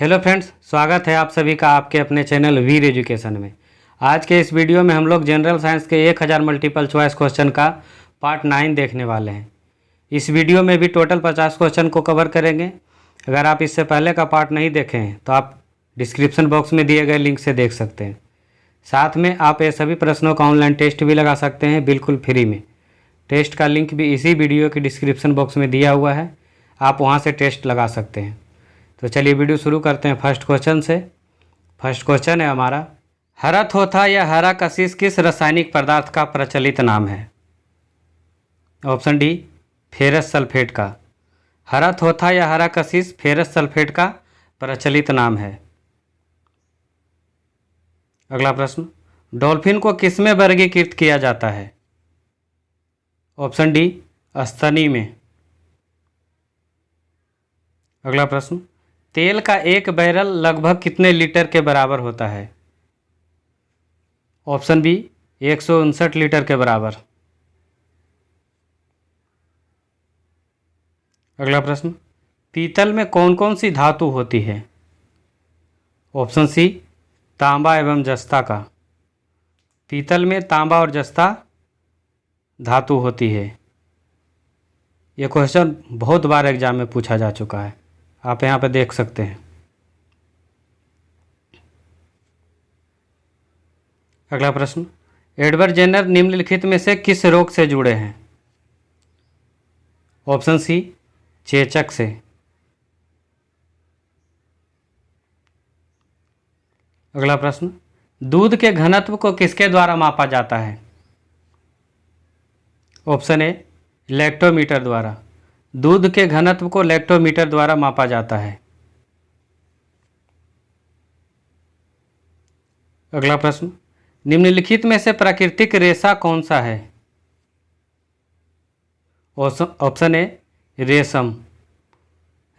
Hello friends, स्वागत है आप सभी का आपके अपने चैनल वीर एजुकेशन में। आज के इस वीडियो में हम लोग जनरल साइंस के 1000 मल्टीपल चॉइस क्वेश्चन का पार्ट 9 देखने वाले हैं। इस वीडियो में भी टोटल 50 क्वेश्चन को कवर करेंगे। अगर आप इससे पहले का पार्ट नहीं देखे हैं तो आप डिस्क्रिप्शन बॉक्स में दिए गए लिंक से देख सकते हैं। साथ में आप ये सभी प्रश्नों का ऑनलाइन टेस्ट भी लगा सकते हैं बिल्कुल फ्री में। टेस्ट का लिंक भी इसी वीडियो के डिस्क्रिप्शन बॉक्स में दिया हुआ है, आप वहाँ से टेस्ट लगा सकते हैं। तो चलिए वीडियो शुरू करते हैं फर्स्ट क्वेश्चन से। फर्स्ट क्वेश्चन है हमारा, हरा थोथा या हरा कशिश किस रासायनिक पदार्थ का प्रचलित नाम है? ऑप्शन डी, फेरस सल्फेट का। हरा थोथा या हरा कशिश फेरस सल्फेट का प्रचलित नाम है। अगला प्रश्न, डॉल्फिन को किस में वर्गीकृत किया जाता है? ऑप्शन डी, स्तनी में। अगला प्रश्न, तेल का एक बैरल लगभग कितने लीटर के बराबर होता है? ऑप्शन बी, 159 लीटर के बराबर। अगला प्रश्न, पीतल में कौन कौन सी धातु होती है? ऑप्शन सी, तांबा एवं जस्ता का। पीतल में तांबा और जस्ता धातु होती है। यह क्वेश्चन बहुत बार एग्जाम में पूछा जा चुका है, आप यहाँ पे देख सकते हैं। अगला प्रश्न, एडवर्ड जेनर निम्नलिखित में से किस रोग से जुड़े हैं? ऑप्शन सी, चेचक से। अगला प्रश्न, दूध के घनत्व को किसके द्वारा मापा जाता है? ऑप्शन ए, लैक्टोमीटर द्वारा। दूध के घनत्व को लैक्टोमीटर द्वारा मापा जाता है। अगला प्रश्न, निम्नलिखित में से प्राकृतिक रेशा कौन सा है? ऑप्शन ए, रेशम।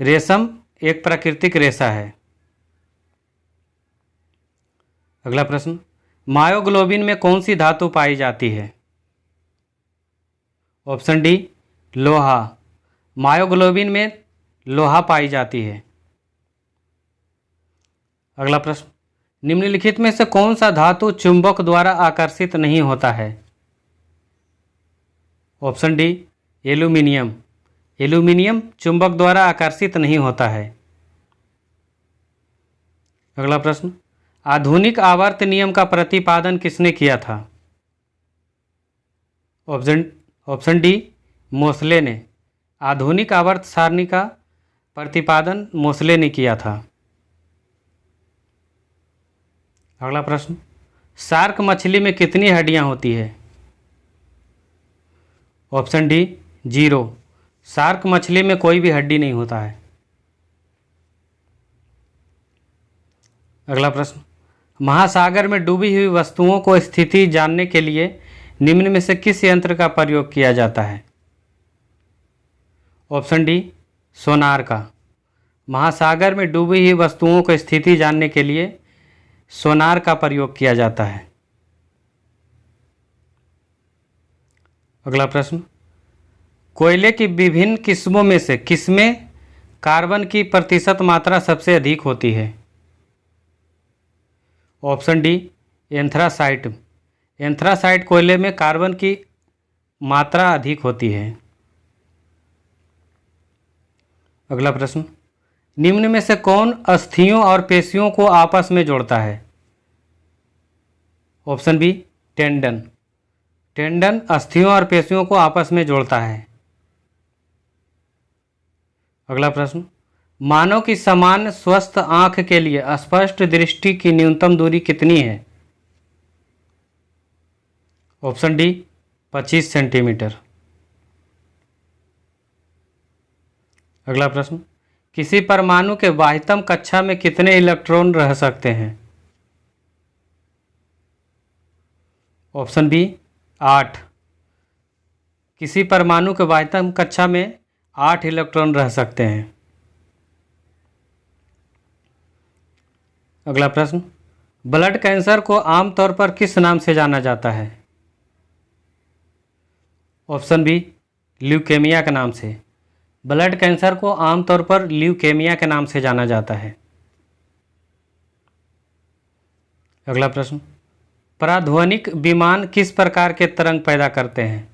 रेशम एक प्राकृतिक रेशा है। अगला प्रश्न, मायोग्लोबिन में कौन सी धातु पाई जाती है? ऑप्शन डी, लोहा। मायोग्लोबिन में लोहा पाई जाती है। अगला प्रश्न, निम्नलिखित में से कौन सा धातु चुंबक द्वारा आकर्षित नहीं होता है? Option D, aluminium. एल्यूमिनियम चुंबक द्वारा आकर्षित नहीं होता है। अगला प्रश्न, आधुनिक आवर्त नियम का प्रतिपादन किसने किया था? ऑप्शन डी, मोसले ने। आधुनिक आवर्त सारणी का प्रतिपादन मोसले ने किया था। अगला प्रश्न, शार्क मछली में कितनी हड्डियां होती है? Option D, 0। शार्क मछली में कोई भी हड्डी नहीं होता है। अगला प्रश्न, महासागर में डूबी हुई वस्तुओं को स्थिति जानने के लिए निम्न में से किस यंत्र का प्रयोग किया जाता है? ऑप्शन डी, सोनार का। महासागर में डूबी हुई वस्तुओं को स्थिति जानने के लिए सोनार का प्रयोग किया जाता है। अगला प्रश्न, कोयले की विभिन्न किस्मों में से किसमें कार्बन की प्रतिशत मात्रा सबसे अधिक होती है? Option D, anthracite. एंथ्रासाइट कोयले में कार्बन की मात्रा अधिक होती है। अगला प्रश्न, निम्न में से कौन अस्थियों और पेशियों को आपस में जोड़ता है? Option B, tendon. टेंडन अस्थियों और पेशियों को आपस में जोड़ता है। अगला प्रश्न, मानव की सामान्य स्वस्थ आंख के लिए स्पष्ट दृष्टि की न्यूनतम दूरी कितनी है? Option D, 25 centimetre. अगला प्रश्न, किसी परमाणु के बाह्यतम कक्षा में कितने इलेक्ट्रॉन रह सकते हैं? Option B, 8। किसी परमाणु के बाह्यतम कक्षा में 8 इलेक्ट्रॉन रह सकते हैं। अगला प्रश्न, ब्लड कैंसर को आमतौर पर किस नाम से जाना जाता है? ऑप्शन बी, ल्यूकेमिया के नाम से। ब्लड कैंसर को आमतौर पर ल्यूकेमिया के नाम से जाना जाता है। अगला प्रश्न, पराध्वनिक विमान किस प्रकार के तरंग पैदा करते हैं?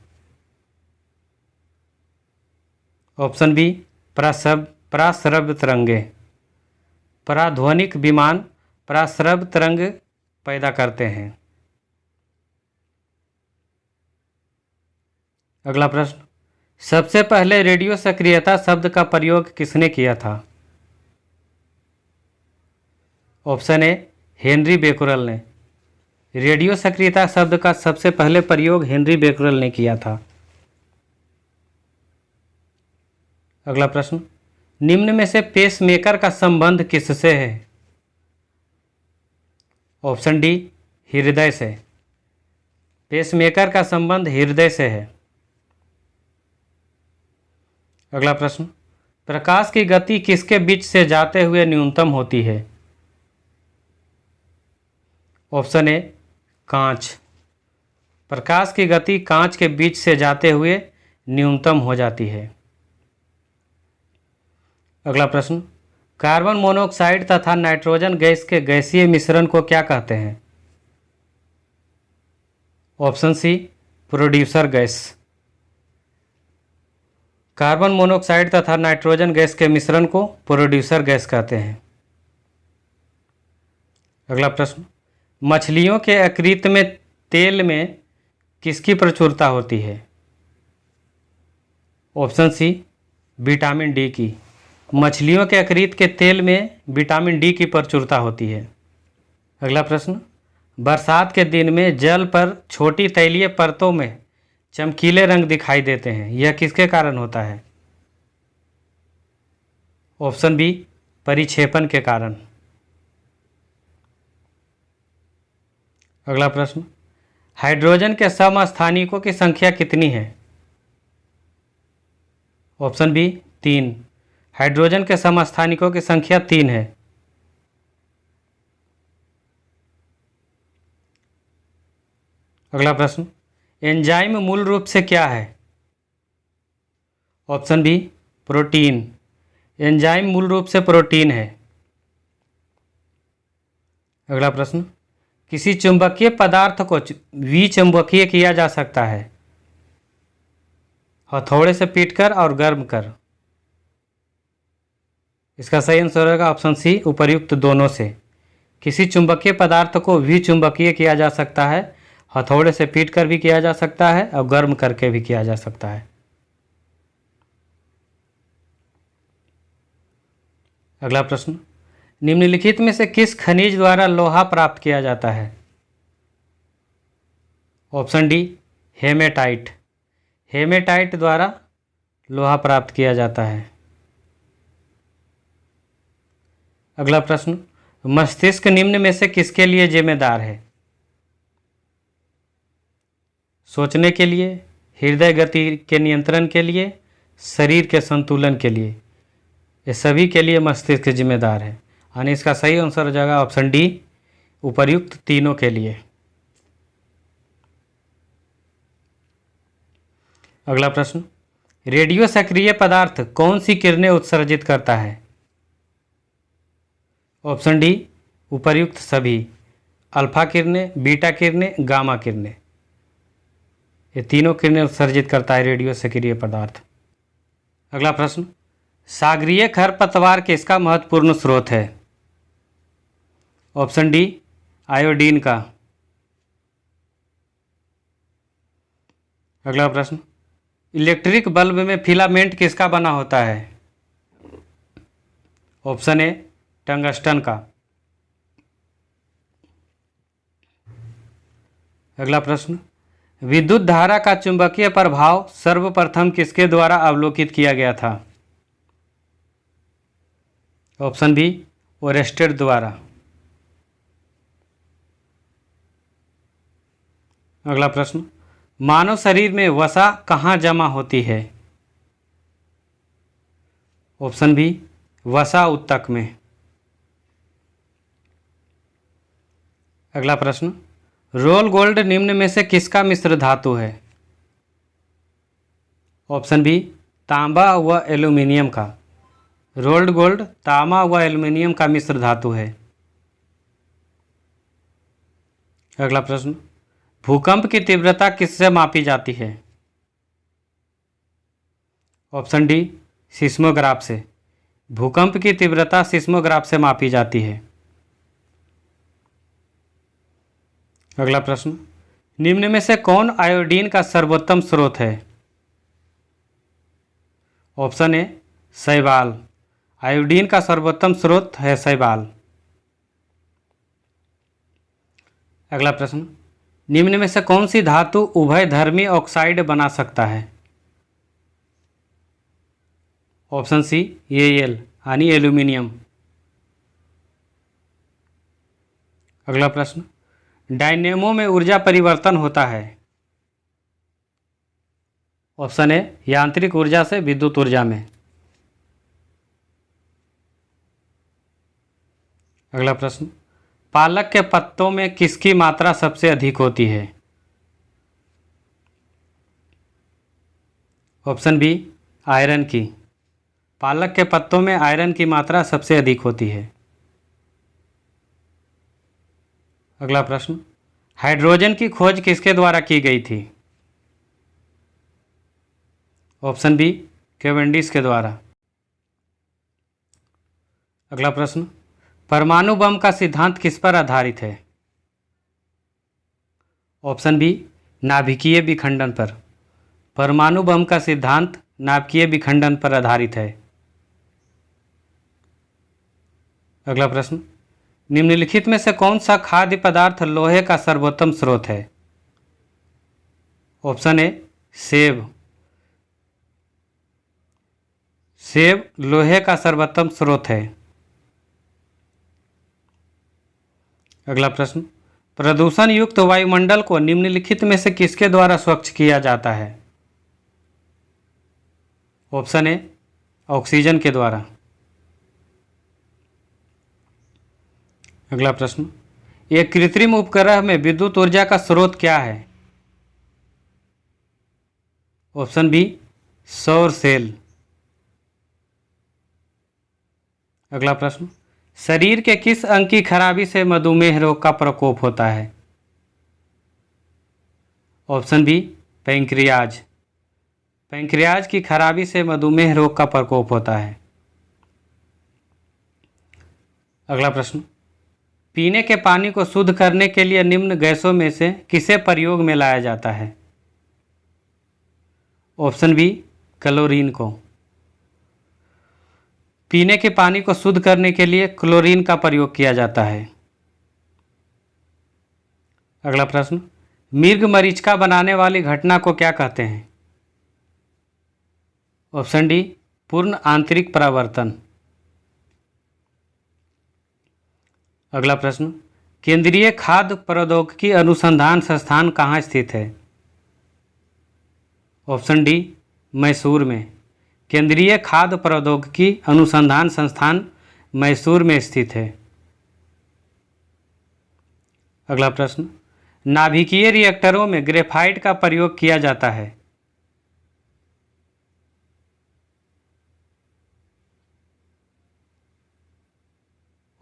ऑप्शन बी, पराश्रव्य तरंगे। पराध्वनिक विमान पराश्रव्य तरंग पैदा करते हैं। अगला प्रश्न, सबसे पहले रेडियो सक्रियता शब्द का प्रयोग किसने किया था? ऑप्शन ए, हेनरी बेकुरल ने। रेडियो सक्रियता शब्द का सबसे पहले प्रयोग हेनरी बेकुरल ने किया था। अगला प्रश्न, निम्न में से पेसमेकर का संबंध किससे है? ऑप्शन डी, हृदय से। पेसमेकर का संबंध हृदय से है। अगला प्रश्न, प्रकाश की गति किसके बीच से जाते हुए न्यूनतम होती है? ऑप्शन ए, कांच। प्रकाश की गति कांच के बीच से जाते हुए न्यूनतम हो जाती है। अगला प्रश्न, कार्बन मोनोऑक्साइड तथा नाइट्रोजन गैस के गैसीय मिश्रण को क्या कहते हैं? Option C, producer gas. Carbon monoxide तथा नाइट्रोजन गैस के मिश्रण को प्रोड्यूसर गैस कहते हैं। अगला प्रश्न, मछलियों के यकृत में तेल में किसकी प्रचुरता होती है? ऑप्शन सी, विटामिन डी की। मछलियों के यकृत के तेल में विटामिन डी की प्रचुरता होती है। अगला प्रश्न, बरसात के दिन में जल पर छोटी तैलीय परतों में चमकीले रंग दिखाई देते हैं, यह किसके कारण होता है? ऑप्शन बी, परिक्षेपण के कारण। अगला प्रश्न, हाइड्रोजन के समस्थानिकों की संख्या कितनी है? Option B, 3। हाइड्रोजन के समस्थानिकों की संख्या 3 है। अगला प्रश्न, एंजाइम मूल रूप से क्या है? Option B, protein. एंजाइम मूल रूप से प्रोटीन है। अगला प्रश्न, किसी चुंबकीय पदार्थ को विचुंबकीय किया जा सकता है? हथौड़े से पीटकर और गर्म कर। इसका सही आंसर होगा ऑप्शन सी, उपर्युक्त दोनों से। किसी चुंबकीय पदार्थ को विचुंबकीय किया जा सकता है, हथौड़े से पीटकर भी किया जा सकता है और गर्म करके भी किया जा सकता है। अगला प्रश्न, निम्नलिखित में से किस खनिज द्वारा लोहा प्राप्त किया जाता है? Option D, haematite. हेमेटाइट द्वारा लोहा प्राप्त किया जाता है। अगला प्रश्न, मस्तिष्क निम्न में से किसके लिए जिम्मेदार है? सोचने के लिए, हृदय गति के नियंत्रण के लिए, शरीर के संतुलन के लिए। ये सभी के लिए मस्तिष्क जिम्मेदार है, यानी इसका सही आंसर हो जाएगा ऑप्शन डी, उपर्युक्त तीनों के लिए। अगला प्रश्न, रेडियो सक्रिय पदार्थ कौन सी किरणें उत्सर्जित करता है? ऑप्शन डी, उपर्युक्त सभी। अल्फा किरणें, बीटा किरणें, गामा किरणें। ये तीनों किरणें उत्सर्जित करता है रेडियो सक्रिय पदार्थ। अगला प्रश्न, सागरीय खरपतवार किसका महत्वपूर्ण स्रोत है? ऑप्शन डी, आयोडीन का। अगला प्रश्न, इलेक्ट्रिक बल्ब में फिलामेंट किसका बना होता है? ऑप्शन ए, टंगस्टन का। अगला प्रश्न, विद्युत धारा का चुंबकीय प्रभाव सर्वप्रथम किसके द्वारा अवलोकित किया गया था? ऑप्शन बी, ओरेस्टेड द्वारा। अगला प्रश्न, मानव शरीर में वसा कहाँ जमा होती है? ऑप्शन बी, वसा ऊतक में। अगला प्रश्न, रोल गोल्ड निम्न में से किसका मिश्र धातु है? ऑप्शन बी, तांबा व एल्यूमिनियम का। रोल्ड गोल्ड तांबा व एल्यूमिनियम का मिश्र धातु है। अगला प्रश्न, भूकंप की तीव्रता किससे मापी जाती है? ऑप्शन डी, सिस्मोग्राफ से। भूकंप की तीव्रता सिस्मोग्राफ से मापी जाती है। अगला प्रश्न, निम्न में से कौन आयोडीन का सर्वोत्तम स्रोत है? ऑप्शन ए, शैवाल। आयोडीन का सर्वोत्तम स्रोत है शैवाल। अगला प्रश्न, निम्न में से कौन सी धातु उभयधर्मी ऑक्साइड बना सकता है? ऑप्शन सी, एल यानी एल्यूमिनियम। अगला प्रश्न, डायनेमो में ऊर्जा परिवर्तन होता है। ऑप्शन ए, यांत्रिक ऊर्जा से विद्युत ऊर्जा में। अगला प्रश्न, पालक के पत्तों में किसकी मात्रा सबसे अधिक होती है? ऑप्शन बी, आयरन की। पालक के पत्तों में आयरन की मात्रा सबसे अधिक होती है। अगला प्रश्न, हाइड्रोजन की खोज किसके द्वारा की गई थी? ऑप्शन बी, कैवेंडिश के द्वारा। अगला प्रश्न, परमाणु बम का सिद्धांत किस पर आधारित है? ऑप्शन बी, नाभिकीय विखंडन पर। परमाणु बम का सिद्धांत नाभिकीय विखंडन पर आधारित है। अगला प्रश्न, निम्नलिखित में से कौन सा खाद्य पदार्थ लोहे का सर्वोत्तम स्रोत है? ऑप्शन ए, सेब। सेब लोहे का सर्वोत्तम स्रोत है। अगला प्रश्न, प्रदूषण युक्त वायुमंडल को निम्नलिखित में से किसके द्वारा स्वच्छ किया जाता है? ऑप्शन ए, ऑक्सीजन के द्वारा। अगला प्रश्न, एक कृत्रिम उपग्रह में विद्युत ऊर्जा का स्रोत क्या है? ऑप्शन बी, सौर सेल। अगला प्रश्न, शरीर के किस अंग की खराबी से मधुमेह रोग का प्रकोप होता है? Option B, pancreas. पैंक्रियाज की खराबी से मधुमेह रोग का प्रकोप होता है। अगला प्रश्न, पीने के पानी को शुद्ध करने के लिए निम्न गैसों में से किसे प्रयोग में लाया जाता है? ऑप्शन बी, क्लोरीन को। पीने के पानी को शुद्ध करने के लिए क्लोरीन का प्रयोग किया जाता है। अगला प्रश्न, मृग मरीचिका बनाने वाली घटना को क्या कहते हैं? ऑप्शन डी, पूर्ण आंतरिक परावर्तन। अगला प्रश्न, केंद्रीय खाद्य प्रौद्योगिकी अनुसंधान संस्थान कहाँ स्थित है? ऑप्शन डी, मैसूर में। केंद्रीय खाद्य प्रौद्योगिकी अनुसंधान संस्थान मैसूर में स्थित है। अगला प्रश्न, नाभिकीय रिएक्टरों में ग्रेफाइट का प्रयोग किया जाता है।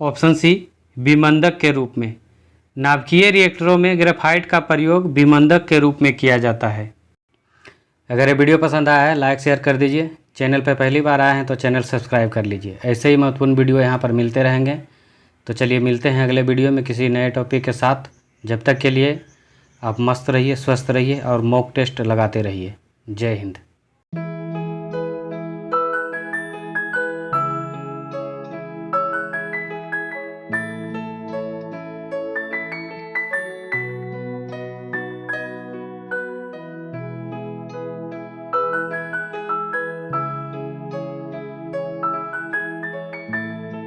ऑप्शन सी, विमंदक के रूप में। नाभिकीय रिएक्टरों में ग्रेफाइट का प्रयोग विमंदक के रूप में किया जाता है। अगर ये वीडियो पसंद आया है लाइक शेयर कर दीजिए। चैनल पर पहली बार आए हैं तो चैनल सब्सक्राइब कर लीजिए। ऐसे ही महत्वपूर्ण वीडियो यहाँ पर मिलते रहेंगे। तो चलिए मिलते हैं अगले वीडियो में किसी नए टॉपिक के साथ। जब तक के लिए आप मस्त रहिए, स्वस्थ रहिए और मॉक टेस्ट लगाते रहिए। जय हिंद।